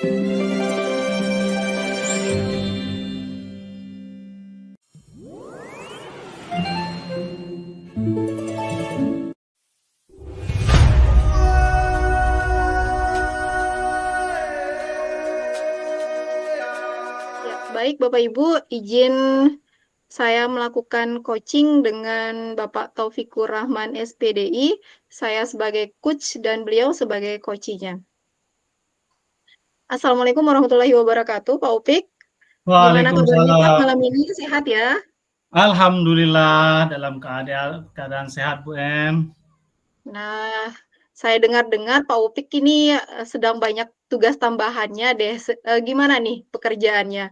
Ya, baik Bapak Ibu, izin saya melakukan coaching dengan Bapak Taufikur Rahman SPDI. Saya sebagai coach dan beliau sebagai coachnya. Assalamualaikum warahmatullahi wabarakatuh, Pak Upik. Gimana kabarnya Pak Waalaikumsalam. malam ini? Sehat ya? Alhamdulillah dalam keadaan sehat, Bu Em. Nah, saya dengar-dengar Pak Upik ini sedang banyak tugas tambahannya deh. Gimana nih pekerjaannya?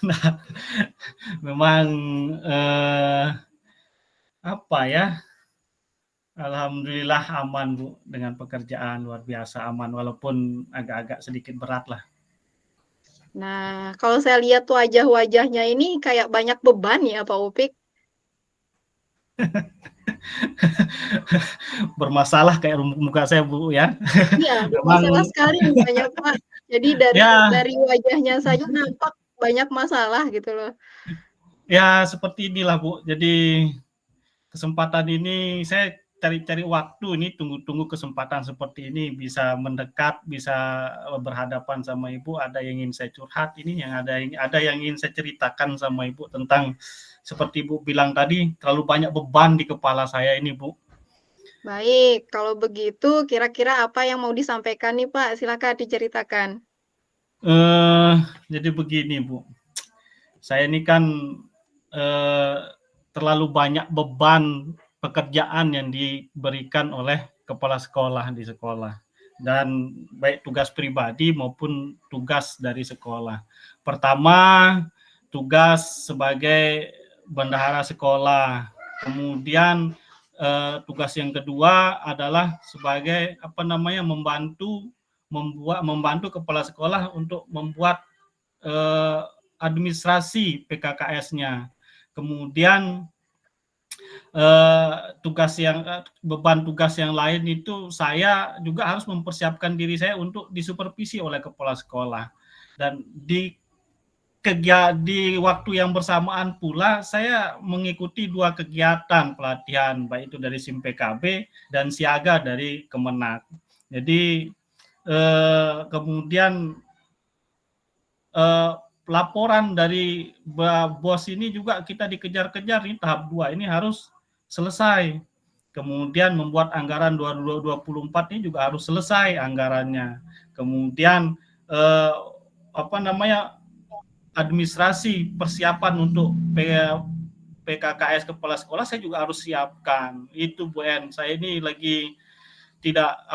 Nah, memang, apa ya, alhamdulillah aman, Bu, dengan pekerjaan, luar biasa aman, walaupun agak-agak sedikit berat lah. Nah, kalau saya lihat wajah-wajahnya ini kayak banyak beban ya Pak Upik. Bermasalah kayak muka saya, Bu, ya. Iya, Memang bermasalah sekali mukanya Pak. Jadi dari ya dari wajahnya saja nampak banyak masalah gitu loh. ya seperti inilah, Bu. Jadi kesempatan ini saya cari-cari waktu ini, tunggu-tunggu kesempatan seperti ini bisa mendekat, bisa berhadapan sama Ibu, ada yang ingin saya curhat ini, yang ada yang ingin saya ceritakan sama Ibu tentang seperti Ibu bilang tadi, terlalu banyak beban di kepala saya ini, Bu. Baik, kalau begitu kira-kira apa yang mau disampaikan nih Pak? Silakan diceritakan. Eh, jadi begini, Bu. Saya ini kan eh, terlalu banyak beban pekerjaan yang diberikan oleh kepala sekolah di sekolah, dan baik tugas pribadi maupun tugas dari sekolah. Pertama, tugas sebagai bendahara sekolah. Kemudian tugas yang kedua adalah sebagai membantu kepala sekolah untuk membuat administrasi PKKS-nya. Kemudian beban tugas yang lain itu saya juga harus mempersiapkan diri saya untuk disupervisi oleh kepala sekolah. Dan di waktu yang bersamaan pula saya mengikuti 2 kegiatan pelatihan, baik itu dari SIM PKB dan siaga dari Kemenak. Jadi kemudian laporan dari bos ini juga kita dikejar-kejar, ini tahap 2 ini harus selesai. Kemudian membuat anggaran 2024 ini juga harus selesai anggarannya. Kemudian administrasi persiapan untuk PKKS kepala sekolah saya juga harus siapkan. Itu Bu En, saya ini lagi tidak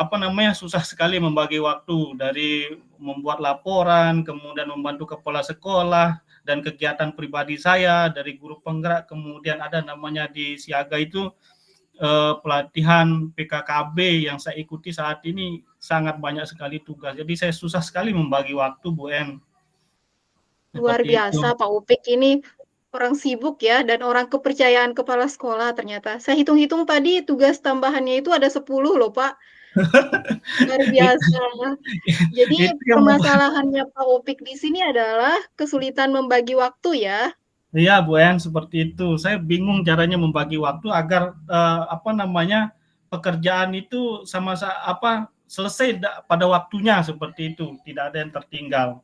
susah sekali membagi waktu dari membuat laporan, kemudian membantu kepala sekolah, dan kegiatan pribadi saya dari guru penggerak, kemudian ada namanya di siaga itu pelatihan PKKB yang saya ikuti saat ini, sangat banyak sekali tugas. Jadi saya susah sekali membagi waktu, Bu En. Luar Seperti itu. biasa Pak Upik ini orang sibuk ya dan orang kepercayaan kepala sekolah ternyata. Saya hitung-hitung tadi tugas tambahannya itu ada 10 loh Pak. Luar biasa. Jadi Itu yang membuat. permasalahannya Pak Upik di sini adalah kesulitan membagi waktu ya. Iya, Bu En, seperti itu. Saya bingung caranya membagi waktu agar pekerjaan itu selesai pada waktunya, seperti itu, tidak ada yang tertinggal.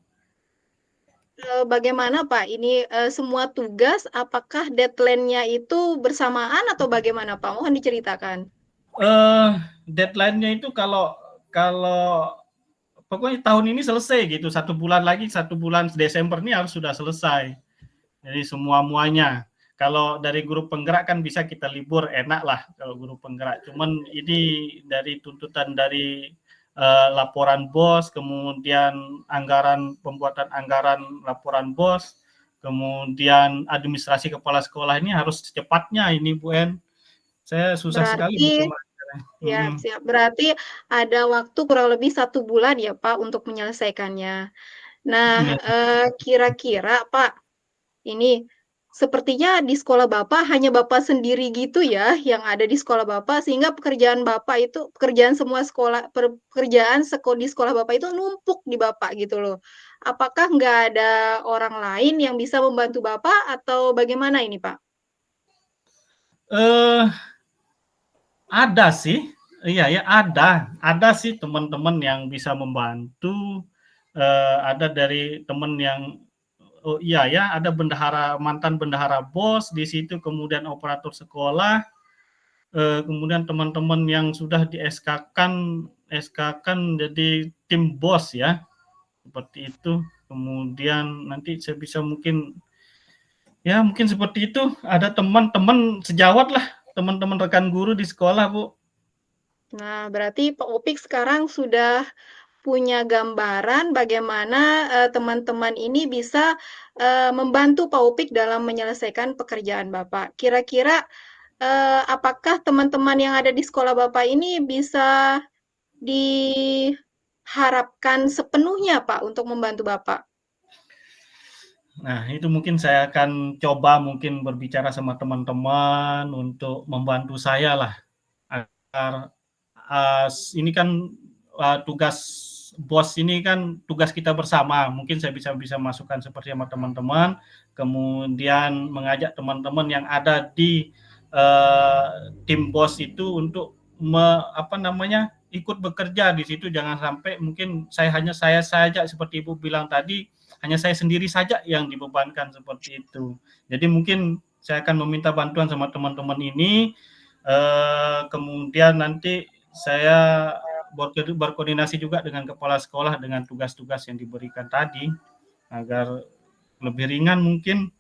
Bagaimana Pak? Ini semua tugas apakah deadline-nya itu bersamaan atau bagaimana Pak? Mohon diceritakan. Deadline-nya itu kalau kalau pokoknya tahun ini selesai gitu, 1 bulan Desember ini harus sudah selesai. Jadi semua-muanya. Kalau dari guru penggerak kan bisa kita libur, enak lah kalau guru penggerak. Cuman ini dari tuntutan dari laporan bos, kemudian pembuatan anggaran laporan bos, kemudian administrasi kepala sekolah ini harus secepatnya ini, Bu En. Saya susah sekali Berarti gitu. siap, siap. Berarti ada waktu kurang lebih 1 bulan ya Pak untuk menyelesaikannya. Nah, Iya. kira-kira Pak, ini sepertinya di sekolah Bapak hanya Bapak sendiri gitu ya, yang ada di sekolah Bapak, sehingga pekerjaan semua pekerjaan di sekolah Bapak itu numpuk di Bapak gitu loh. Apakah nggak ada orang lain yang bisa membantu Bapak atau bagaimana ini, Pak? Eh, ada sih, iya ya ada sih teman-teman yang bisa membantu, ada dari teman yang oh iya ya, ada mantan bendahara BOS di situ, kemudian operator sekolah, kemudian teman-teman yang sudah di SK-kan jadi tim BOS ya, seperti itu. Kemudian nanti saya bisa mungkin seperti itu, ada teman-teman sejawat lah, teman-teman rekan guru di sekolah, Bu. Nah, berarti Pak Opik sekarang sudah punya gambaran bagaimana, teman-teman ini bisa, membantu Pak Opik dalam menyelesaikan pekerjaan Bapak. Kira-kira, apakah teman-teman yang ada di sekolah Bapak ini bisa diharapkan sepenuhnya, Pak, untuk membantu Bapak? Nah, itu mungkin saya akan coba mungkin berbicara sama teman-teman untuk membantu saya lah, agar ini kan tugas bos ini kan tugas kita bersama. Mungkin saya bisa masukkan seperti sama teman-teman, kemudian mengajak teman-teman yang ada di tim bos itu untuk ikut bekerja di situ. Jangan sampai mungkin saya saja seperti Ibu bilang tadi, hanya saya sendiri saja yang dibebankan seperti itu. Jadi mungkin saya akan meminta bantuan sama teman-teman ini, kemudian nanti saya berkoordinasi juga dengan kepala sekolah dengan tugas-tugas yang diberikan tadi, agar lebih ringan mungkin.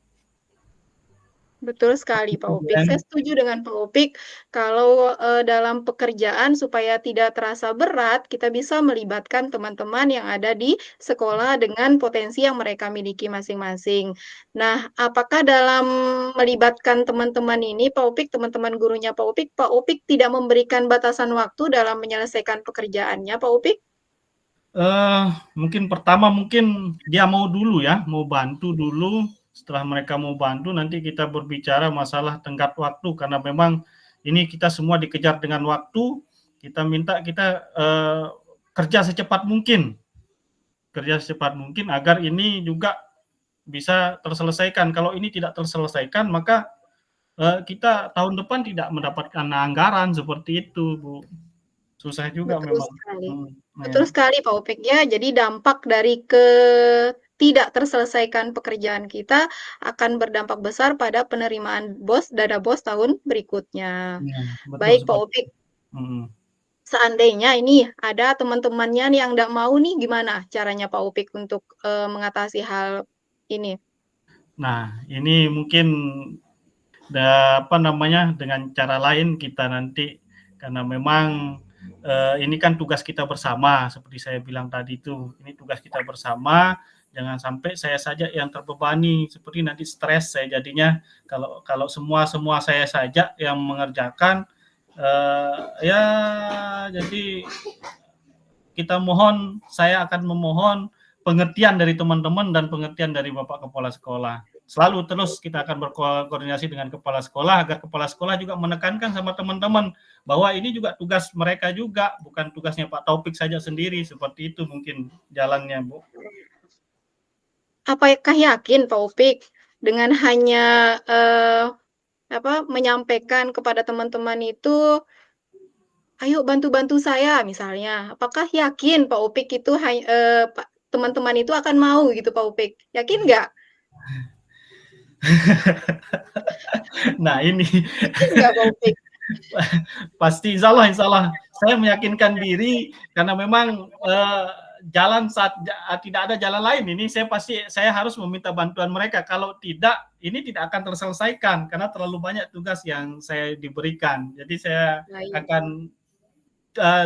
Betul sekali, Pak Opik. Saya setuju dengan Pak Opik kalau, dalam pekerjaan supaya tidak terasa berat, kita bisa melibatkan teman-teman yang ada di sekolah dengan potensi yang mereka miliki masing-masing. Nah, apakah dalam melibatkan teman-teman ini, Pak Opik, teman-teman gurunya Pak Opik tidak memberikan batasan waktu dalam menyelesaikan pekerjaannya, Pak Opik? Mungkin pertama mungkin dia mau dulu ya, mau bantu dulu. Setelah mereka mau bantu, nanti kita berbicara masalah tenggat waktu, karena memang ini kita semua dikejar dengan waktu. Kita minta kerja secepat mungkin agar ini juga bisa terselesaikan. Kalau ini tidak terselesaikan, maka kita tahun depan tidak mendapatkan anggaran seperti itu, Bu. Susah juga Betul memang. sekali. Ya. Betul sekali, Pak Opik ya. Jadi dampak dari tidak terselesaikan pekerjaan kita akan berdampak besar pada penerimaan dana bos tahun berikutnya. Iya, betul Baik, Pak seperti Opik, mhm. seandainya ini ada teman-temannya nih yang nggak mau nih, gimana caranya Pak Opik untuk, mengatasi hal ini? Nah, ini mungkin dengan cara lain kita nanti, karena memang, ini kan tugas kita bersama seperti saya bilang tadi itu, ini tugas kita bersama, jangan sampai saya saja yang terbebani, seperti nanti stres saya jadinya kalau kalau semua saya saja yang mengerjakan, ya jadi saya akan memohon pengertian dari teman-teman dan pengertian dari Bapak Kepala Sekolah. Selalu terus kita akan berkoordinasi dengan kepala sekolah agar kepala sekolah juga menekankan sama teman-teman bahwa ini juga tugas mereka juga, bukan tugasnya Pak Taufik saja sendiri, seperti itu mungkin jalannya, Bu. Apakah yakin Pak Opik dengan hanya, menyampaikan kepada teman-teman itu, "Ayo bantu-bantu saya," misalnya. Apakah yakin Pak Opik itu teman-teman itu akan mau gitu Pak Opik? Yakin nggak? Nah ini Yakin nggak Pak Opik? pasti insya Allah saya meyakinkan diri karena memang tidak ada jalan lain, ini saya harus meminta bantuan mereka, kalau tidak ini tidak akan terselesaikan karena terlalu banyak tugas yang saya diberikan, jadi saya Baik. akan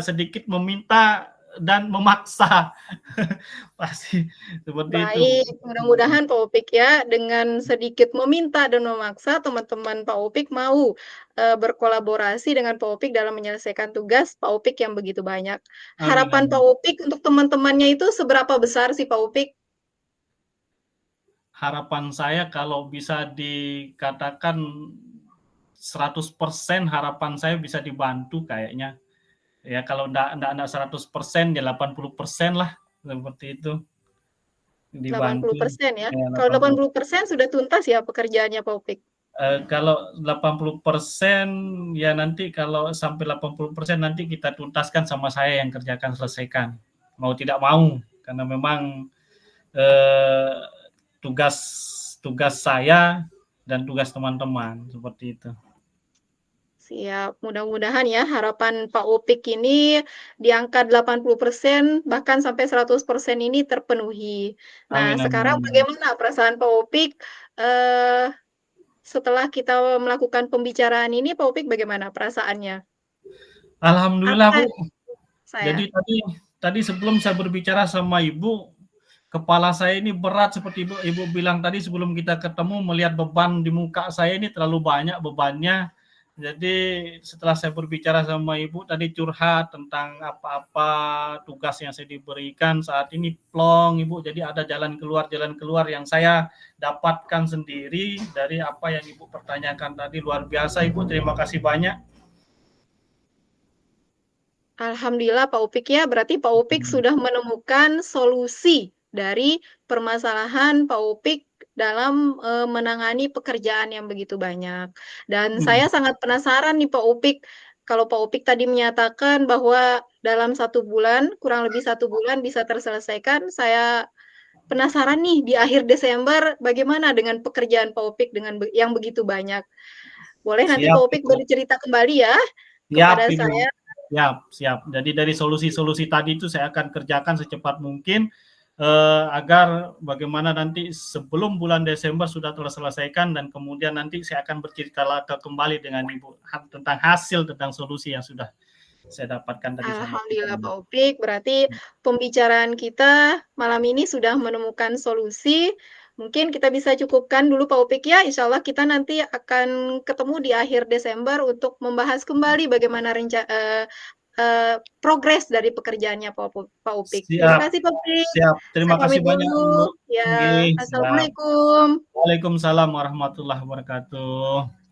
sedikit meminta dan memaksa. Pasti seperti itu. Baik, mudah-mudahan Pak Opik ya, dengan sedikit meminta dan memaksa teman-teman Pak Opik mau, berkolaborasi dengan Pak Opik dalam menyelesaikan tugas Pak Opik yang begitu banyak. Amin, Harapan Pak amin. Opik untuk teman-temannya itu seberapa besar sih Pak Opik? harapan saya kalau bisa dikatakan 100% harapan saya bisa dibantu kayaknya. Ya kalau enggak 100% ya 80% lah, seperti itu. Dibantu 80% ya. ya Kalau 80. 80% sudah tuntas ya pekerjaannya Pak Upik? Kalau 80% ya nanti kalau sampai 80% nanti kita tuntaskan sama saya yang kerjakan selesaikan. Mau tidak mau karena memang eh, tugas tugas saya dan tugas teman-teman seperti itu. Siap, mudah-mudahan ya harapan Pak Upik ini di angka 80% bahkan sampai 100% ini terpenuhi. Nah, Amin amin sekarang amin. bagaimana perasaan Pak Upik setelah kita melakukan pembicaraan ini, Pak Upik bagaimana perasaannya? Alhamdulillah Apa Bu. saya? Jadi tadi sebelum saya berbicara sama Ibu, kepala saya ini berat seperti Ibu bilang tadi sebelum kita ketemu, melihat beban di muka saya ini terlalu banyak bebannya. Jadi setelah saya berbicara sama Ibu tadi curhat tentang apa-apa tugas yang saya diberikan saat ini plong Ibu. Jadi ada jalan keluar yang saya dapatkan sendiri dari apa yang Ibu pertanyakan tadi. Luar biasa Ibu, terima kasih banyak. Alhamdulillah Pak Upik ya, berarti Pak Upik sudah menemukan solusi dari permasalahan Pak Upik dalam menangani pekerjaan yang begitu banyak. Dan saya sangat penasaran nih Pak Upik, kalau Pak Upik tadi menyatakan bahwa dalam 1 bulan, kurang lebih 1 bulan bisa terselesaikan, saya penasaran nih di akhir Desember bagaimana dengan pekerjaan Pak Upik dengan yang begitu banyak. Boleh nanti Pak Siap Upik Ibu. bercerita kembali ya Siap kepada Ibu. saya. Siap. Jadi dari solusi-solusi tadi itu saya akan kerjakan secepat mungkin agar bagaimana nanti sebelum bulan Desember sudah terselesaikan dan kemudian nanti saya akan bercerita kembali dengan Ibu tentang hasil tentang solusi yang sudah saya dapatkan tadi sama Alhamdulillah Ibu. Pak Upik, berarti pembicaraan kita malam ini sudah menemukan solusi. Mungkin kita bisa cukupkan dulu Pak Upik ya, insya Allah kita nanti akan ketemu di akhir Desember untuk membahas kembali bagaimana progres dari pekerjaannya Pak Upik. Terima Siap, kasih Pak Upik, siap. saya Terima kasih pamit banyak Ibu. dulu. Ya, Nggih, siap. Assalamualaikum. Waalaikumsalam warahmatullahi wabarakatuh.